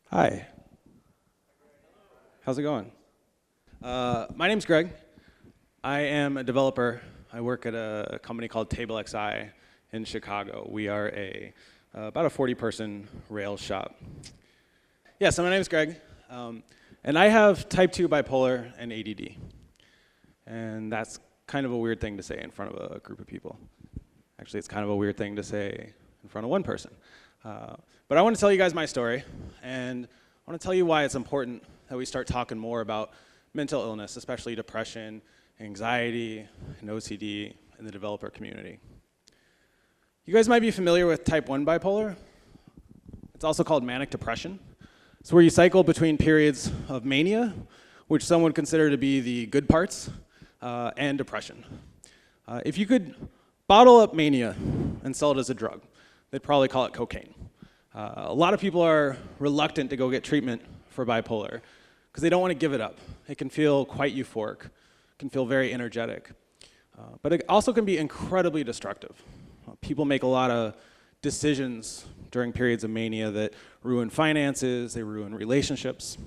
Hi. How's it going? My name's Greg. I am a developer. I work at a company called TableXI in Chicago. We are about a 40-person Rails shop. Yeah, so my name's Greg. And I have type 2 bipolar and ADD. And that's kind of a weird thing to say in front of a group of people. Actually, it's kind of a weird thing to say in front of one person. But I want to tell you guys my story, and I want to tell you why it's important that we start talking more about mental illness, especially depression, anxiety, and OCD in the developer community. You guys might be familiar with type 1 bipolar. It's also called manic depression. It's where you cycle between periods of mania, which some would consider to be the good parts, and depression. If you could bottle up mania and sell it as a drug, they'd probably call it cocaine. A lot of people are reluctant to go get treatment for bipolar because they don't want to give it up. It can feel quite euphoric, it can feel very energetic, but it also can be incredibly destructive. People make a lot of decisions during periods of mania that ruin finances, they ruin relationships.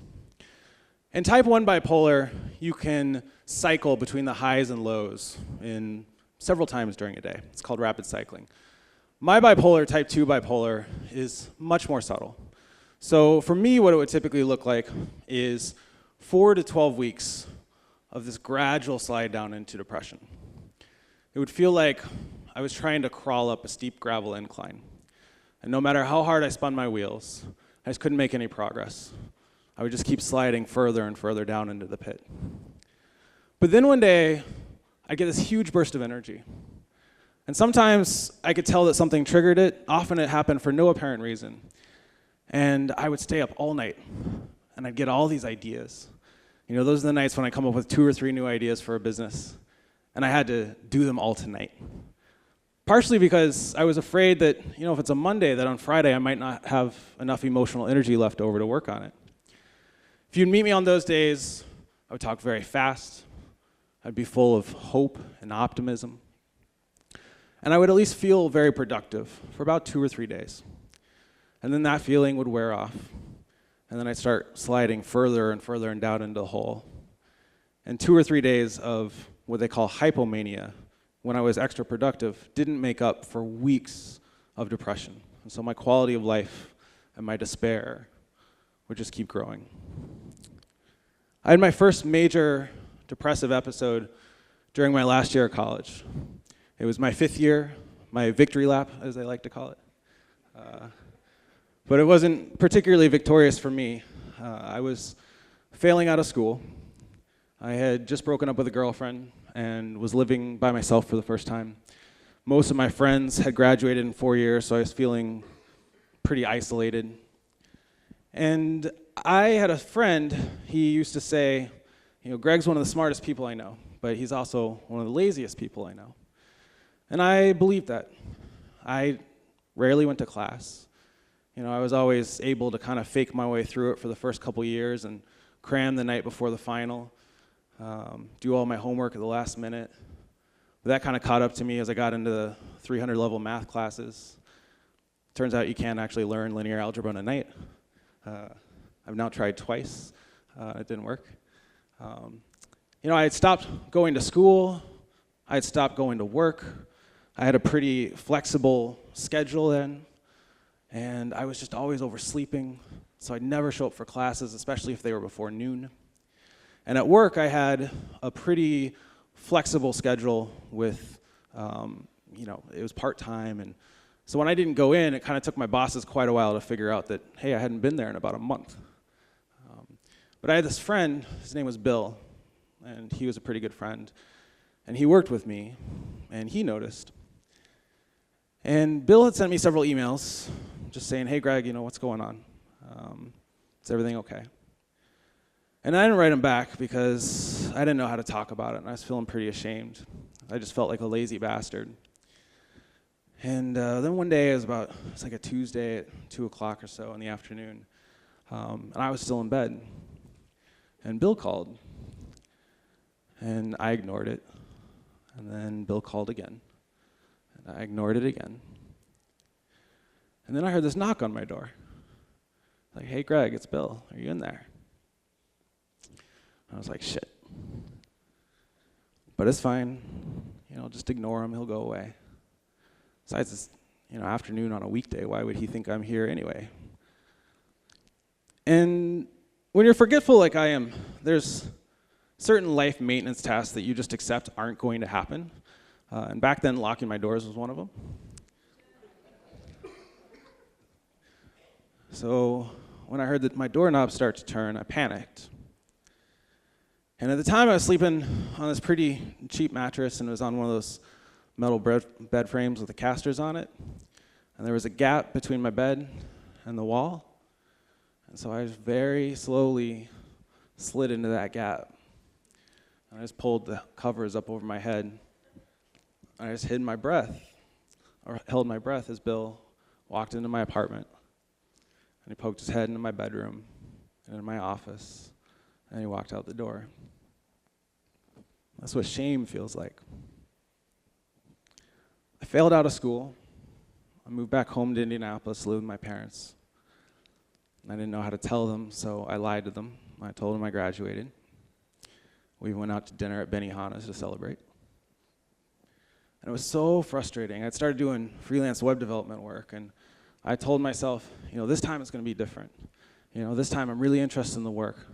In type 1 bipolar, you can cycle between the highs and lows in several times during a day. It's called rapid cycling. My bipolar, type 2 bipolar, is much more subtle. So for me, what it would typically look like is 4 to 12 weeks of this gradual slide down into depression. It would feel like I was trying to crawl up a steep gravel incline. And no matter how hard I spun my wheels, I just couldn't make any progress. I would just keep sliding further and further down into the pit. But then one day, I'd get this huge burst of energy. And sometimes I could tell that something triggered it. Often it happened for no apparent reason. And I would stay up all night, and I'd get all these ideas. You know, those are the nights when I come up with 2 or 3 new ideas for a business, and I had to do them all tonight. Partially because I was afraid that, you know, if it's a Monday, that on Friday I might not have enough emotional energy left over to work on it. If you'd meet me on those days, I would talk very fast. I'd be full of hope and optimism. And I would at least feel very productive for about 2 or 3 days. And then that feeling would wear off. And then I'd start sliding further and further and down into the hole. And 2 or 3 days of what they call hypomania, when I was extra productive, didn't make up for weeks of depression. And so my quality of life and my despair would just keep growing. I had my first major depressive episode during my last year of college. It was my 5th year, my victory lap, as I like to call it. But it wasn't particularly victorious for me. I was failing out of school. I had just broken up with a girlfriend and was living by myself for the first time. Most of my friends had graduated in 4 years, so I was feeling pretty isolated. And I had a friend, he used to say, you know, Greg's one of the smartest people I know, but he's also one of the laziest people I know. And I believed that. I rarely went to class. You know, I was always able to kind of fake my way through it for the first couple years and cram the night before the final, do all my homework at the last minute. But that kind of caught up to me as I got into the 300 level math classes. Turns out you can't actually learn linear algebra in a night. I've now tried twice. It didn't work. You know, I had stopped going to school. I had stopped going to work. I had a pretty flexible schedule then, and I was just always oversleeping, so I'd never show up for classes, especially if they were before noon. And at work, I had a pretty flexible schedule with, you know, it was part-time, and so when I didn't go in, it kind of took my bosses quite a while to figure out that, hey, I hadn't been there in about a month. But I had this friend, his name was Bill, and he was a pretty good friend, and he worked with me, and he noticed. And Bill had sent me several emails just saying, hey, Greg, you know, what's going on? Is everything okay? And I didn't write him back because I didn't know how to talk about it, and I was feeling pretty ashamed. I just felt like a lazy bastard. And then one day, it was like a Tuesday at 2 o'clock or so in the afternoon, and I was still in bed. And Bill called, and I ignored it. And then Bill called again. I ignored it again. And then I heard this knock on my door. Like, hey, Greg, it's Bill. Are you in there? I was like, shit. But it's fine. Just ignore him. He'll go away. Besides, it's afternoon on a weekday. Why would he think I'm here anyway? And when you're forgetful like I am, there's certain life maintenance tasks that you just accept aren't going to happen. And back then, locking my doors was one of them. So when I heard that my doorknob start to turn, I panicked. And at the time, I was sleeping on this pretty cheap mattress, and it was on one of those metal bed frames with the casters on it. And there was a gap between my bed and the wall. And so I just very slowly slid into that gap. And I just pulled the covers up over my head. I just held my breath as Bill walked into my apartment. And he poked his head into my bedroom and into my office, and he walked out the door. That's what shame feels like. I failed out of school. I moved back home to Indianapolis to live with my parents. And I didn't know how to tell them, so I lied to them. I told them I graduated. We went out to dinner at Benihana's to celebrate. And it was so frustrating. I'd started doing freelance web development work, and I told myself, this time it's going to be different. This time I'm really interested in the work.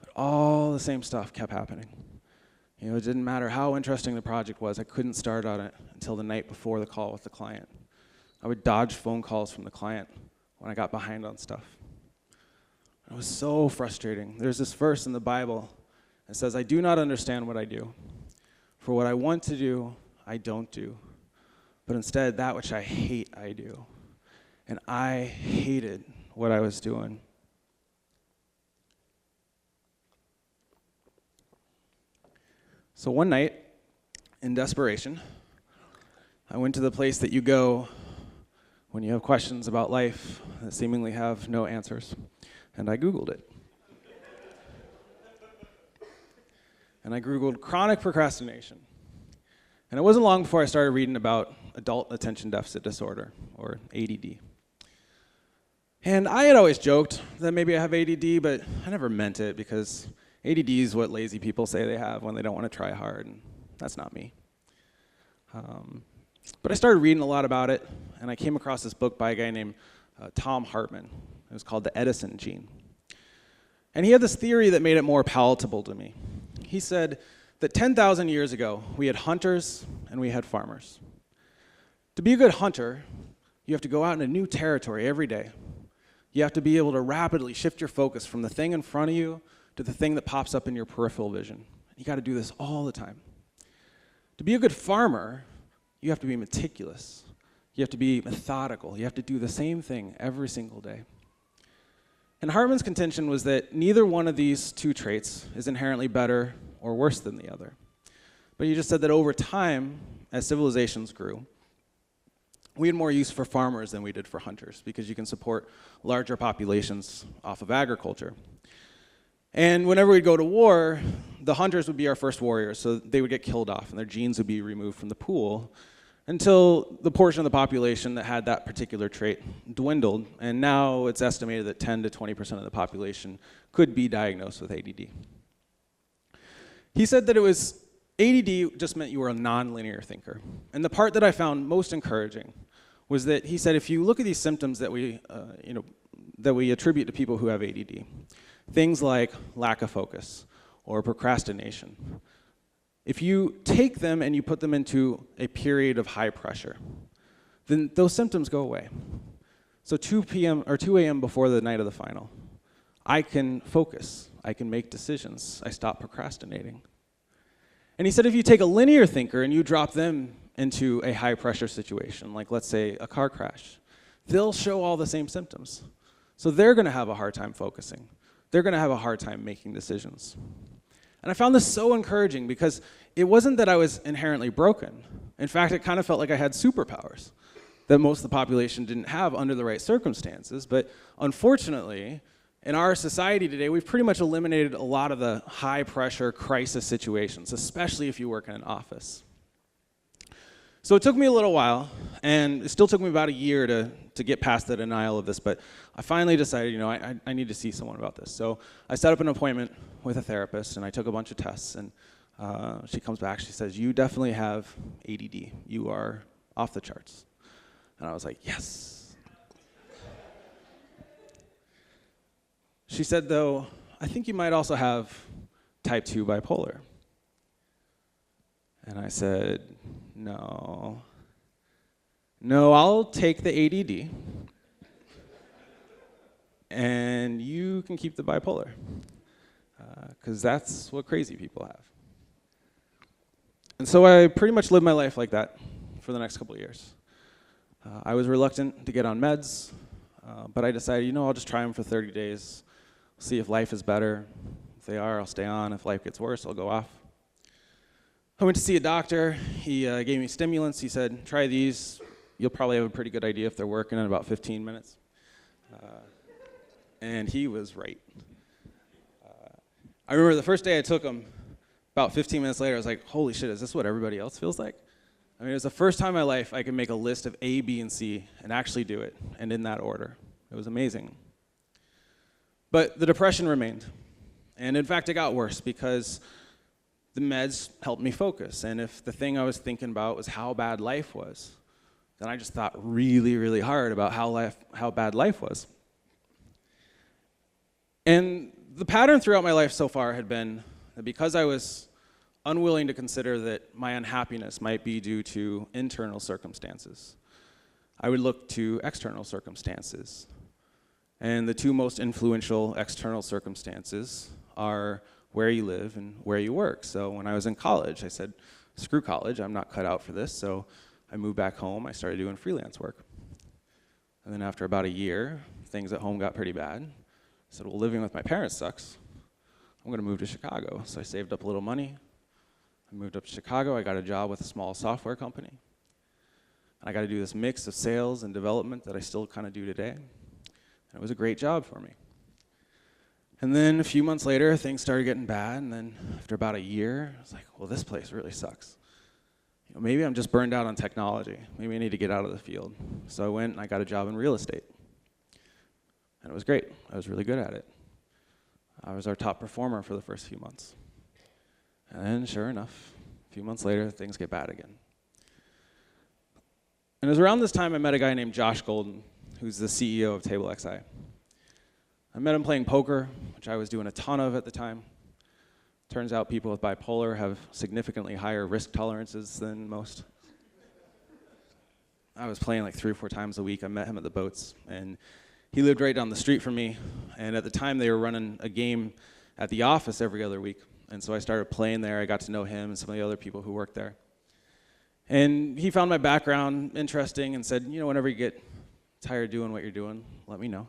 But all the same stuff kept happening. It didn't matter how interesting the project was. I couldn't start on it until the night before the call with the client. I would dodge phone calls from the client when I got behind on stuff. It was so frustrating. There's this verse in the Bible that says, I do not understand what I do. For what I want to do, I don't do. But instead, that which I hate, I do. And I hated what I was doing. So one night, in desperation, I went to the place that you go when you have questions about life that seemingly have no answers, and I Googled it. And I Googled chronic procrastination. And it wasn't long before I started reading about adult attention deficit disorder, or ADD. And I had always joked that maybe I have ADD, but I never meant it, because ADD is what lazy people say they have when they don't want to try hard, and that's not me. But I started reading a lot about it, and I came across this book by a guy named Tom Hartman. It was called The Edison Gene. And he had this theory that made it more palatable to me. He said that 10,000 years ago, we had hunters and we had farmers. To be a good hunter, you have to go out into new territory every day. You have to be able to rapidly shift your focus from the thing in front of you to the thing that pops up in your peripheral vision. You got to do this all the time. To be a good farmer, you have to be meticulous. You have to be methodical. You have to do the same thing every single day. And Hartman's contention was that neither one of these two traits is inherently better or worse than the other. But he just said that over time, as civilizations grew, we had more use for farmers than we did for hunters, because you can support larger populations off of agriculture. And whenever we'd go to war, the hunters would be our first warriors, so they would get killed off, and their genes would be removed from the pool until the portion of the population that had that particular trait dwindled, and now it's estimated that 10 to 20% of the population could be diagnosed with ADD. He said that ADD just meant you were a nonlinear thinker. And the part that I found most encouraging was that he said if you look at these symptoms that we attribute to people who have ADD, things like lack of focus or procrastination, if you take them and you put them into a period of high pressure, then those symptoms go away. So 2 p.m. or 2 a.m. before the night of the final, I can focus, I can make decisions, I stop procrastinating. And he said if you take a linear thinker and you drop them into a high pressure situation, like let's say a car crash, they'll show all the same symptoms. So they're going to have a hard time focusing. They're going to have a hard time making decisions. And I found this so encouraging because it wasn't that I was inherently broken. In fact, it kind of felt like I had superpowers that most of the population didn't have under the right circumstances. But unfortunately, in our society today, we've pretty much eliminated a lot of the high-pressure crisis situations, especially if you work in an office. So it took me a little while, and it still took me about a year to get past the denial of this, but I finally decided, I need to see someone about this. So I set up an appointment with a therapist, and I took a bunch of tests, and she comes back, she says, you definitely have ADD. You are off the charts. And I was like, yes. She said, though, I think you might also have type 2 bipolar. And I said, no, I'll take the ADD, and you can keep the bipolar, because that's what crazy people have. And so I pretty much lived my life like that for the next couple of years. I was reluctant to get on meds, but I decided, I'll just try them for 30 days, see if life is better. If they are, I'll stay on. If life gets worse, I'll go off. I went to see a doctor. He gave me stimulants. He said, try these. You'll probably have a pretty good idea if they're working in about 15 minutes. And he was right. I remember the first day I took them, about 15 minutes later, I was like, holy shit, is this what everybody else feels like? I mean, it was the first time in my life I could make a list of A, B, and C and actually do it, and in that order. It was amazing. But the depression remained. And in fact, it got worse because the meds helped me focus. And if the thing I was thinking about was how bad life was, then I just thought really, really hard about how bad life was. And the pattern throughout my life so far had been that because I was unwilling to consider that my unhappiness might be due to internal circumstances, I would look to external circumstances. And the two most influential external circumstances are where you live and where you work. So when I was in college, I said, screw college, I'm not cut out for this. So I moved back home, I started doing freelance work. And then after about a year, things at home got pretty bad. I said, well, living with my parents sucks. I'm gonna move to Chicago. So I saved up a little money. I moved up to Chicago, I got a job with a small software company. And I got to do this mix of sales and development that I still kind of do today. And it was a great job for me. And then a few months later, things started getting bad, and then after about a year, I was like, well, this place really sucks. Maybe I'm just burned out on technology. Maybe I need to get out of the field. So I went and I got a job in real estate. And it was great. I was really good at it. I was our top performer for the first few months. And then, sure enough, a few months later, things get bad again. And it was around this time I met a guy named Josh Golden, who's the CEO of TableXI. I met him playing poker, which I was doing a ton of at the time. Turns out people with bipolar have significantly higher risk tolerances than most. I was playing like 3 or 4 times a week. I met him at the boats, and he lived right down the street from me. And at the time, they were running a game at the office every other week. And so I started playing there. I got to know him and some of the other people who worked there. And he found my background interesting and said, whenever you get tired doing what you're doing, let me know.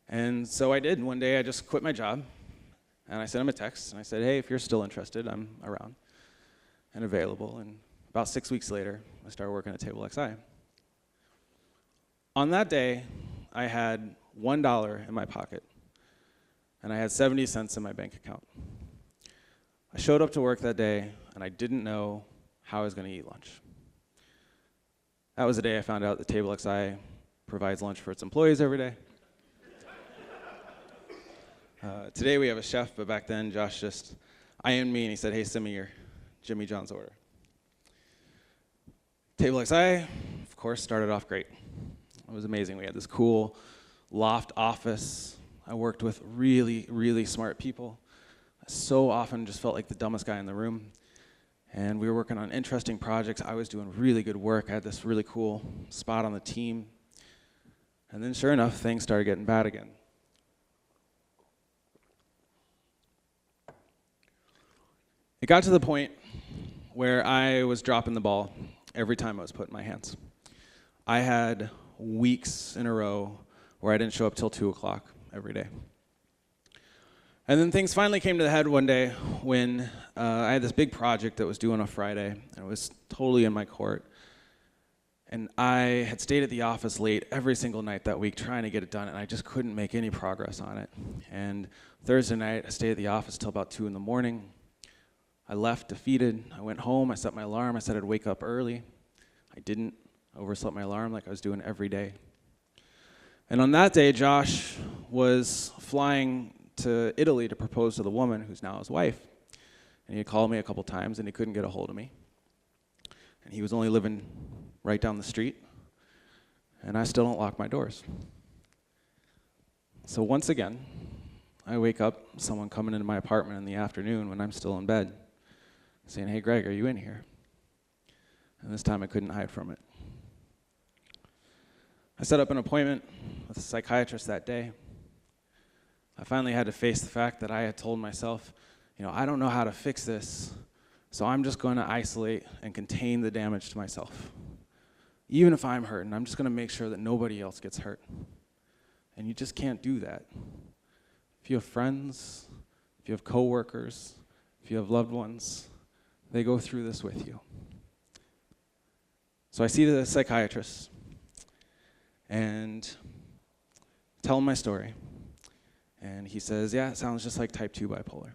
And so I did. One day I just quit my job, and I sent him a text, and I said, hey, if you're still interested, I'm around and available. And about 6 weeks later, I started working at TableXI. On that day, I had $1 in my pocket, and I had 70 cents in my bank account. I showed up to work that day, and I didn't know how I was going to eat lunch. That was the day I found out that TableXI provides lunch for its employees every day. Today we have a chef, but back then Josh just IM'd me and he said, hey, send me your Jimmy John's order. TableXI, of course, started off great. It was amazing. We had this cool loft office. I worked with really, really smart people. I so often just felt like the dumbest guy in the room. And we were working on interesting projects. I was doing really good work. I had this really cool spot on the team. And then sure enough, things started getting bad again. It got to the point where I was dropping the ball every time I was putting my hands. I had weeks in a row where I didn't show up till 2 o'clock every day. And then things finally came to the head one day when I had this big project that was due on a Friday, and it was totally in my court. And I had stayed at the office late every single night that week trying to get it done, and I just couldn't make any progress on it. And Thursday night, I stayed at the office till about 2 in the morning. I left defeated. I went home. I set my alarm. I said I'd wake up early. I didn't. I overslept my alarm like I was doing every day. And on that day, Josh was flying to Italy to propose to the woman who's now his wife. And he had called me a couple times and he couldn't get a hold of me. And he was only living right down the street. And I still don't lock my doors. So once again, I wake up, someone coming into my apartment in the afternoon when I'm still in bed, saying, "Hey Greg, are you in here?" And this time I couldn't hide from it. I set up an appointment with a psychiatrist that day. I finally had to face the fact that I had told myself, I don't know how to fix this, so I'm just going to isolate and contain the damage to myself. Even if I'm hurting, I'm just going to make sure that nobody else gets hurt. And you just can't do that. If you have friends, if you have coworkers, if you have loved ones, they go through this with you. So I see the psychiatrist and tell him my story. And he says, "Yeah, it sounds just like type 2 bipolar."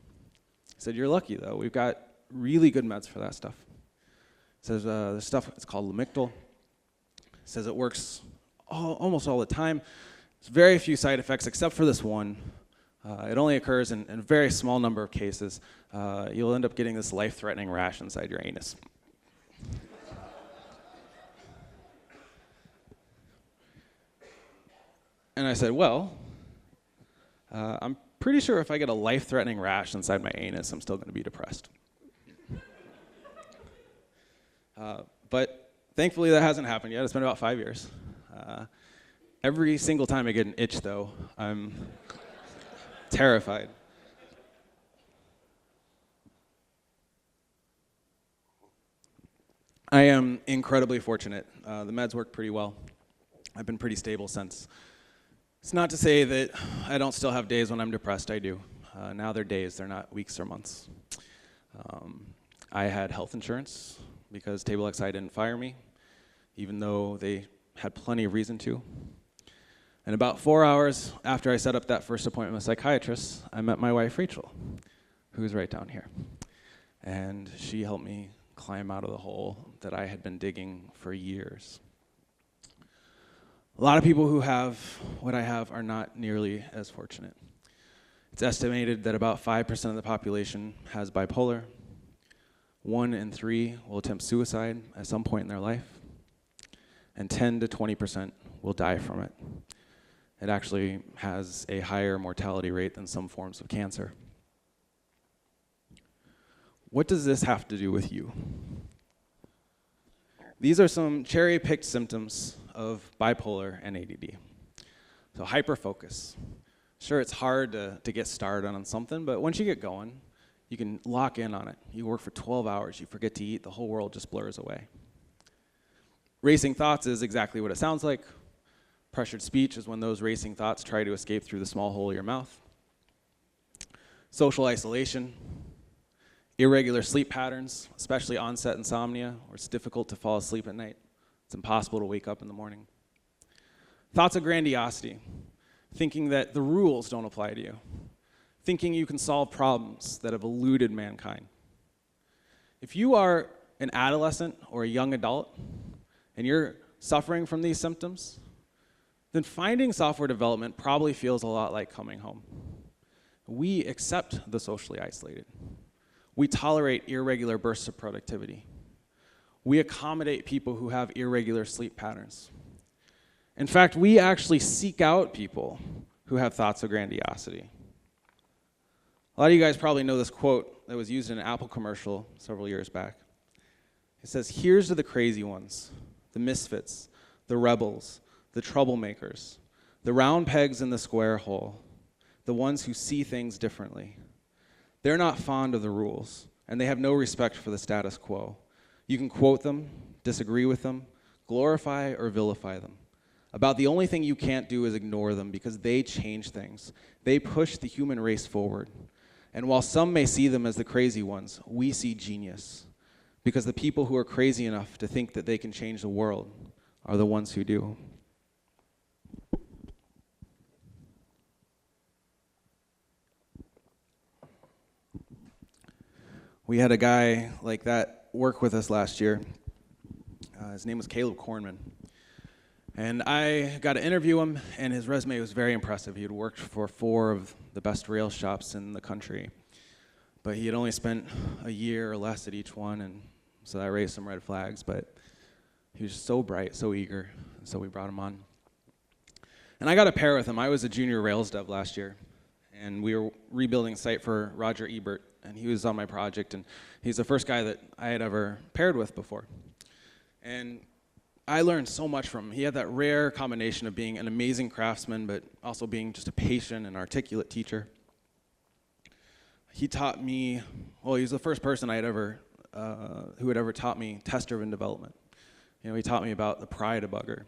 He said, "You're lucky, though. We've got really good meds for that stuff." He says, "This stuff, it's called Lamictal." He says it works almost all the time. There's very few side effects except for this one. It only occurs in a very small number of cases. You'll end up getting this life-threatening rash inside your anus. And I said, "Well, I'm pretty sure if I get a life-threatening rash inside my anus, I'm still going to be depressed." But thankfully, that hasn't happened yet. It's been about 5 years. Every single time I get an itch, though, I'm terrified. I am incredibly fortunate. The meds work pretty well. I've been pretty stable since. It's not to say that I don't still have days when I'm depressed. I do. Now they're days. They're not weeks or months. I had health insurance because TableXI didn't fire me, even though they had plenty of reason to. And about 4 hours after I set up that first appointment with a psychiatrist, I met my wife, Rachel, who's right down here. And she helped me climb out of the hole that I had been digging for years. A lot of people who have what I have are not nearly as fortunate. It's estimated that about 5% of the population has bipolar. 1 in 3 will attempt suicide at some point in their life. And 10 to 20% will die from it. It actually has a higher mortality rate than some forms of cancer. What does this have to do with you? These are some cherry-picked symptoms of bipolar and ADD. So hyperfocus. Sure, it's hard to get started on something, but once you get going, you can lock in on it. You work for 12 hours, you forget to eat, the whole world just blurs away. Racing thoughts is exactly what it sounds like. Pressured speech is when those racing thoughts try to escape through the small hole of your mouth. Social isolation. Irregular sleep patterns, especially onset insomnia, where it's difficult to fall asleep at night. It's impossible to wake up in the morning. Thoughts of grandiosity, thinking that the rules don't apply to you, thinking you can solve problems that have eluded mankind. If you are an adolescent or a young adult and you're suffering from these symptoms, then finding software development probably feels a lot like coming home. We accept the socially isolated. We tolerate irregular bursts of productivity. We accommodate people who have irregular sleep patterns. In fact, we actually seek out people who have thoughts of grandiosity. A lot of you guys probably know this quote that was used in an Apple commercial several years back. It says, "Here's to the crazy ones, the misfits, the rebels, the troublemakers, the round pegs in the square hole, the ones who see things differently. They're not fond of the rules, and they have no respect for the status quo. You can quote them, disagree with them, glorify or vilify them. About the only thing you can't do is ignore them because they change things. They push the human race forward. And while some may see them as the crazy ones, we see genius. Because the people who are crazy enough to think that they can change the world are the ones who do." We had a guy like that work with us last year. His name was Caleb Kornman. And I got to interview him, and his resume was very impressive. He had worked for 4 of the best rail shops in the country, but he had only spent a year or less at each one, and so that raised some red flags, but he was so bright, so eager, and so we brought him on. And I got a pair with him. I was a junior Rails dev last year, and we were rebuilding a site for Roger Ebert, and he was on my project, and he's the first guy that I had ever paired with before. And I learned so much from him. He had that rare combination of being an amazing craftsman, but also being just a patient and articulate teacher. He taught me, well, he was the first person who had ever taught me test-driven development. You know, he taught me about the pry debugger.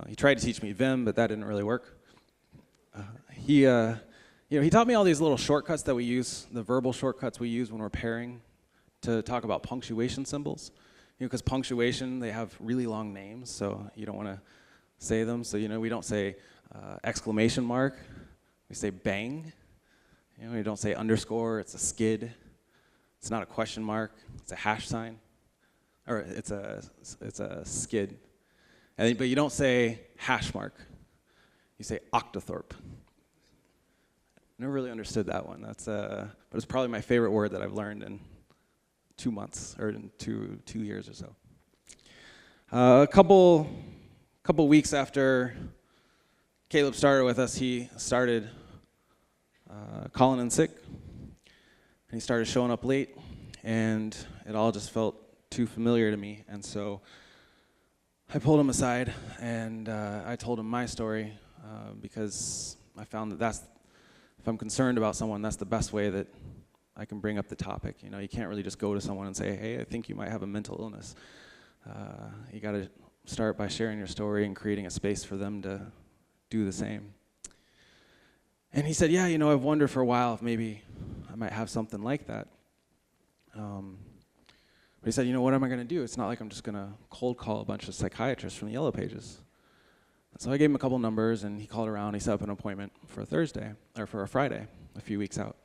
He tried to teach me Vim, but that didn't really work. He taught me all these little shortcuts that we use, the verbal shortcuts we use when we're pairing, to talk about punctuation symbols. Because punctuation, they have really long names, so you don't want to say them. So, we don't say exclamation mark. We say bang. We don't say underscore. It's a skid. It's not a question mark. It's a hash sign. Or it's a skid. But you don't say hash mark. You say octothorpe. Never really understood that one. But it's probably my favorite word that I've learned in 2 months, or in two years or so. A couple weeks after Caleb started with us, he started calling in sick, and he started showing up late, and it all just felt too familiar to me, and so I pulled him aside, and I told him my story, because I found that if I'm concerned about someone, that's the best way that I can bring up the topic. You can't really just go to someone and say, hey, I think you might have a mental illness. You got to start by sharing your story and creating a space for them to do the same. And he said, yeah, I've wondered for a while if maybe I might have something like that. But he said, what am I going to do? It's not like I'm just going to cold call a bunch of psychiatrists from the Yellow Pages. And so I gave him a couple numbers, and he called around. He set up an appointment for a Friday, a few weeks out.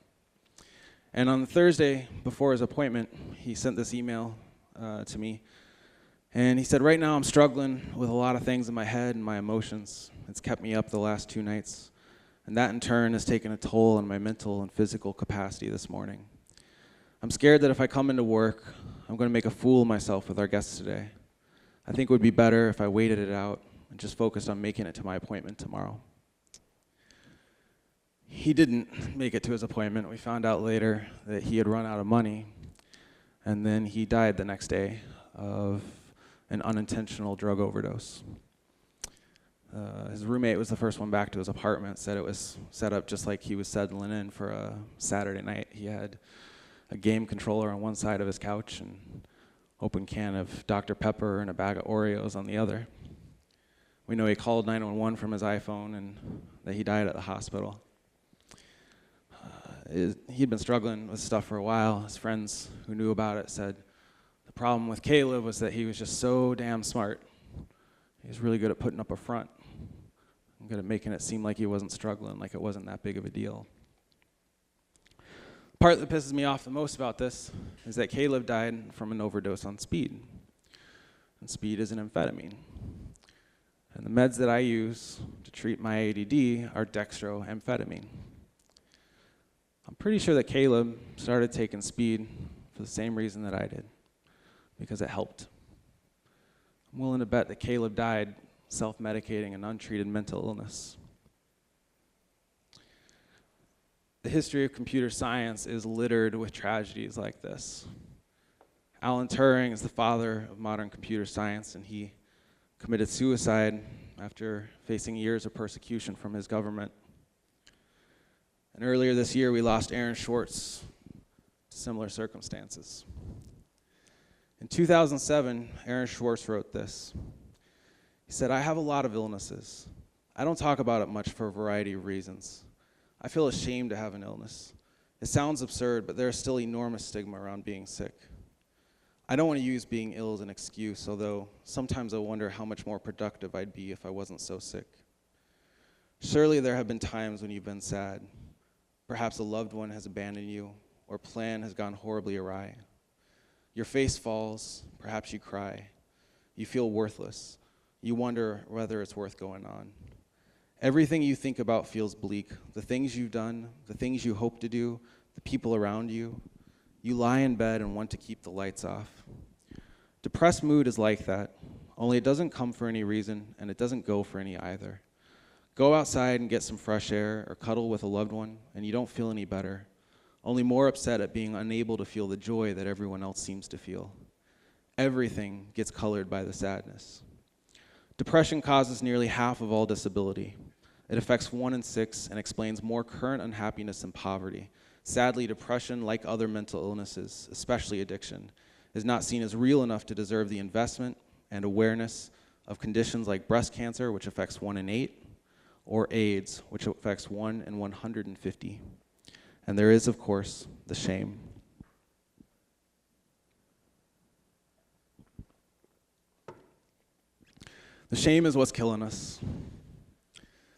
And on the Thursday before his appointment, he sent this email to me. And he said, right now I'm struggling with a lot of things in my head and my emotions. It's kept me up the last 2 nights. And that in turn has taken a toll on my mental and physical capacity this morning. I'm scared that if I come into work, I'm going to make a fool of myself with our guests today. I think it would be better if I waited it out and just focused on making it to my appointment tomorrow. He didn't make it to his appointment. We found out later that he had run out of money, and then he died the next day of an unintentional drug overdose. His roommate was the first one back to his apartment, said it was set up just like he was settling in for a Saturday night. He had a game controller on one side of his couch and an open can of Dr. Pepper and a bag of Oreos on the other. We know he called 911 from his iPhone and that he died at the hospital. He'd been struggling with stuff for a while. His friends who knew about it said the problem with Caleb was that he was just so damn smart. He was really good at putting up a front, and good at making it seem like he wasn't struggling, like it wasn't that big of a deal. The part that pisses me off the most about this is that Caleb died from an overdose on speed. And speed is an amphetamine. And the meds that I use to treat my ADD are dextroamphetamine. I'm pretty sure that Caleb started taking speed for the same reason that I did, because it helped. I'm willing to bet that Caleb died self-medicating an untreated mental illness. The history of computer science is littered with tragedies like this. Alan Turing is the father of modern computer science, and he committed suicide after facing years of persecution from his government. And earlier this year, we lost Aaron Schwartz to similar circumstances. In 2007, Aaron Schwartz wrote this. He said, I have a lot of illnesses. I don't talk about it much for a variety of reasons. I feel ashamed to have an illness. It sounds absurd, but there is still enormous stigma around being sick. I don't want to use being ill as an excuse, although sometimes I wonder how much more productive I'd be if I wasn't so sick. Surely there have been times when you've been sad. Perhaps a loved one has abandoned you, or plan has gone horribly awry. Your face falls, perhaps you cry. You feel worthless. You wonder whether it's worth going on. Everything you think about feels bleak. The things you've done, the things you hope to do, the people around you. You lie in bed and want to keep the lights off. Depressed mood is like that, only it doesn't come for any reason, and it doesn't go for any either. Go outside and get some fresh air or cuddle with a loved one, and you don't feel any better, only more upset at being unable to feel the joy that everyone else seems to feel. Everything gets colored by the sadness. Depression causes nearly half of all disability. It affects 1 in 6 and explains more current unhappiness and poverty. Sadly, depression, like other mental illnesses, especially addiction, is not seen as real enough to deserve the investment and awareness of conditions like breast cancer, which affects 1 in 8, or AIDS, which affects 1 in 150. And there is, of course, the shame. The shame is what's killing us.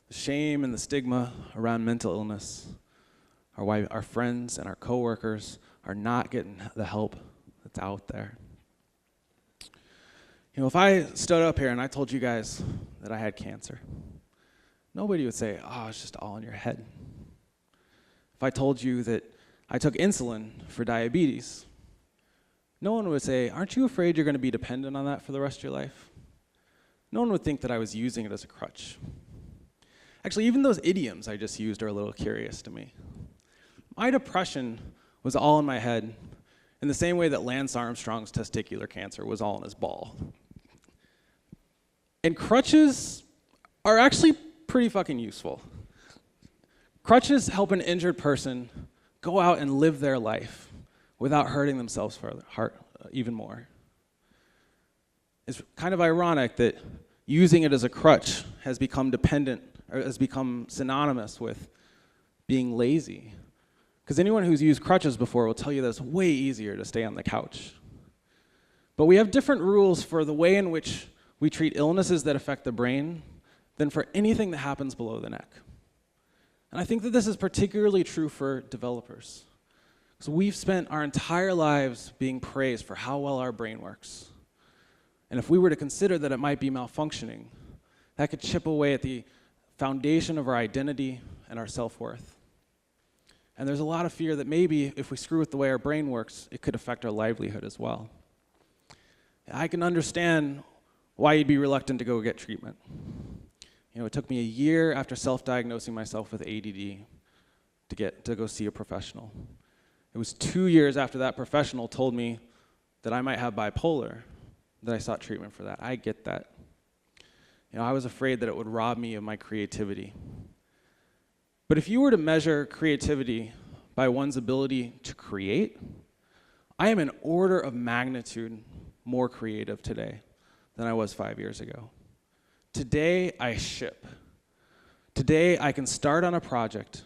The shame and the stigma around mental illness are why our friends and our coworkers are not getting the help that's out there. You know, if I stood up here and I told you guys that I had cancer, nobody would say, oh, it's just all in your head. If I told you that I took insulin for diabetes, no one would say, aren't you afraid you're going to be dependent on that for the rest of your life? No one would think that I was using it as a crutch. Actually, even those idioms I just used are a little curious to me. My depression was all in my head in the same way that Lance Armstrong's testicular cancer was all in his ball. And crutches are actually pretty fucking useful. Crutches help an injured person go out and live their life without hurting themselves even more. It's kind of ironic that using it as a crutch has become synonymous with being lazy. Because anyone who's used crutches before will tell you that it's way easier to stay on the couch. But we have different rules for the way in which we treat illnesses that affect the brain than for anything that happens below the neck. And I think that this is particularly true for developers. So we've spent our entire lives being praised for how well our brain works. And if we were to consider that it might be malfunctioning, that could chip away at the foundation of our identity and our self-worth. And there's a lot of fear that maybe if we screw with the way our brain works, it could affect our livelihood as well. I can understand why you'd be reluctant to go get treatment. You know, it took me a year after self-diagnosing myself with ADD to go see a professional. It was 2 years after that professional told me that I might have bipolar that I sought treatment for that. I get that. You know, I was afraid that it would rob me of my creativity. But if you were to measure creativity by one's ability to create, I am an order of magnitude more creative today than I was 5 years ago. Today, I ship. Today, I can start on a project,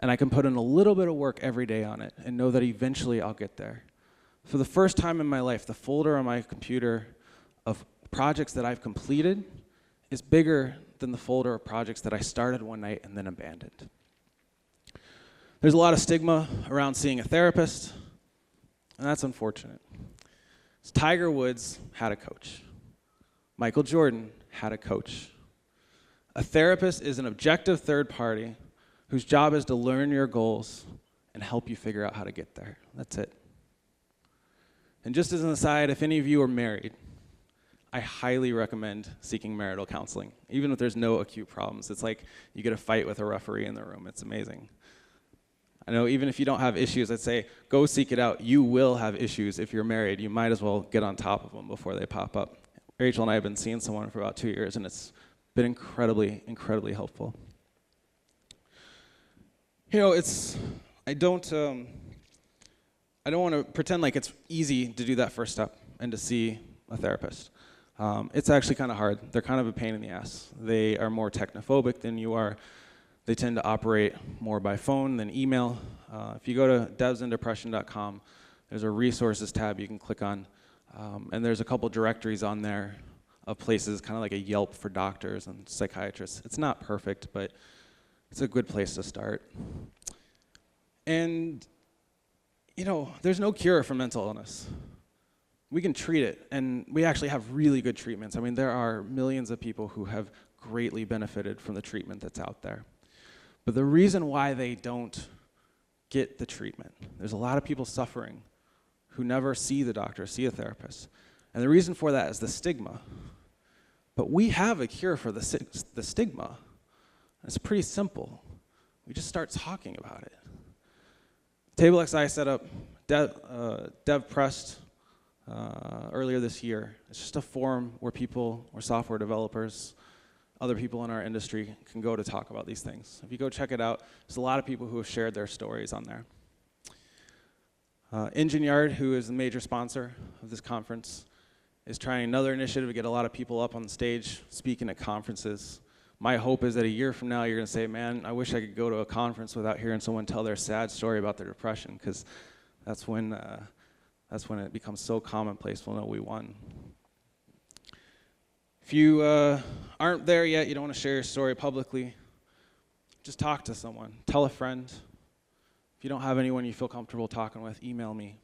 and I can put in a little bit of work every day on it and know that eventually I'll get there. For the first time in my life, the folder on my computer of projects that I've completed is bigger than the folder of projects that I started one night and then abandoned. There's a lot of stigma around seeing a therapist, and that's unfortunate. Tiger Woods had a coach. Michael Jordan had a coach. A therapist is an objective third party whose job is to learn your goals and help you figure out how to get there. That's it. And just as an aside, if any of you are married, I highly recommend seeking marital counseling, even if there's no acute problems. It's like you get a fight with a referee in the room. It's amazing. I know even if you don't have issues, I'd say go seek it out. You will have issues if you're married. You might as well get on top of them before they pop up. Rachel and I have been seeing someone for about 2 years, and it's been incredibly, incredibly helpful. You know, I don't want to pretend like it's easy to do that first step and to see a therapist. It's actually kind of hard. They're kind of a pain in the ass. They are more technophobic than you are. They tend to operate more by phone than email. If you go to devsanddepression.com, there's a resources tab you can click on, and there's a couple directories on there of places, kind of like a Yelp for doctors and psychiatrists. It's not perfect, but it's a good place to start. And, you know, there's no cure for mental illness, we can treat it, and we actually have really good treatments. I mean, there are millions of people who have greatly benefited from the treatment that's out there. But the reason why they don't get the treatment, there's a lot of people suffering who never see the doctor, see a therapist. And the reason for that is the stigma. But we have a cure for the stigma. It's pretty simple. We just start talking about it. TableXI set up DevPressed earlier this year. It's just a forum where people, or software developers, other people in our industry can go to talk about these things. If you go check it out, there's a lot of people who have shared their stories on there. Engine Yard, who is the major sponsor of this conference, is trying another initiative to get a lot of people up on the stage speaking at conferences. My hope is that a year from now you're going to say, man, I wish I could go to a conference without hearing someone tell their sad story about their depression, because that's when it becomes so commonplace we'll know we won. If you aren't there yet, you don't want to share your story publicly, just talk to someone. Tell a friend. If you don't have anyone you feel comfortable talking with, email me.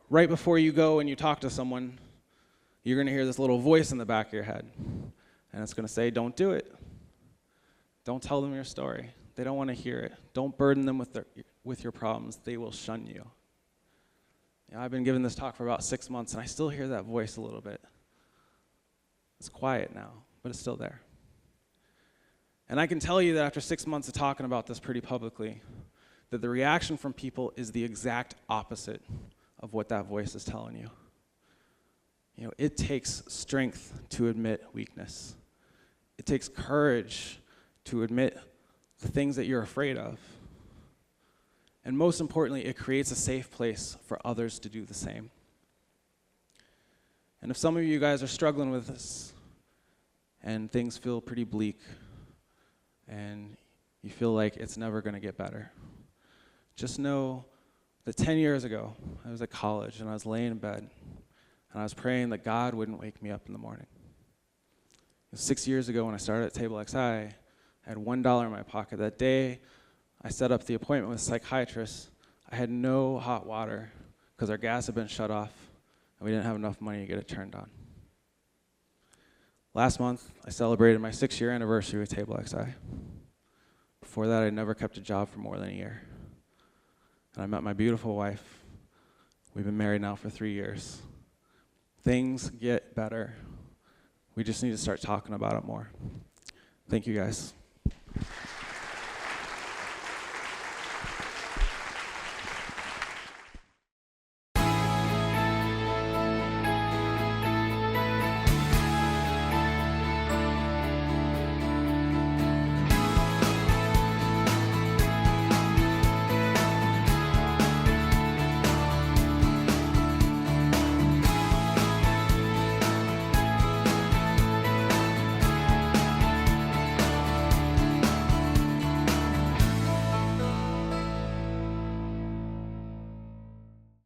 Right before you go and you talk to someone, you're going to hear this little voice in the back of your head. And it's going to say, don't do it. Don't tell them your story. They don't want to hear it. Don't burden them with your problems. They will shun you. I've been giving this talk for about 6 months, and I still hear that voice a little bit. It's quiet now, but it's still there. And I can tell you that after 6 months of talking about this pretty publicly, that the reaction from people is the exact opposite of what that voice is telling you. You know, it takes strength to admit weakness. It takes courage to admit the things that you're afraid of. And most importantly, it creates a safe place for others to do the same. And if some of you guys are struggling with this, and things feel pretty bleak, and you feel like it's never going to get better, just know that 10 years ago, I was at college, and I was laying in bed, and I was praying that God wouldn't wake me up in the morning. 6 years ago, when I started at TableXI, I had $1 in my pocket. That day, I set up the appointment with a psychiatrist. I had no hot water because our gas had been shut off, and we didn't have enough money to get it turned on. Last month, I celebrated my 6-year anniversary with TableXI. Before that, I'd never kept a job for more than a year. And I met my beautiful wife. We've been married now for 3 years. Things get better. We just need to start talking about it more. Thank you, guys.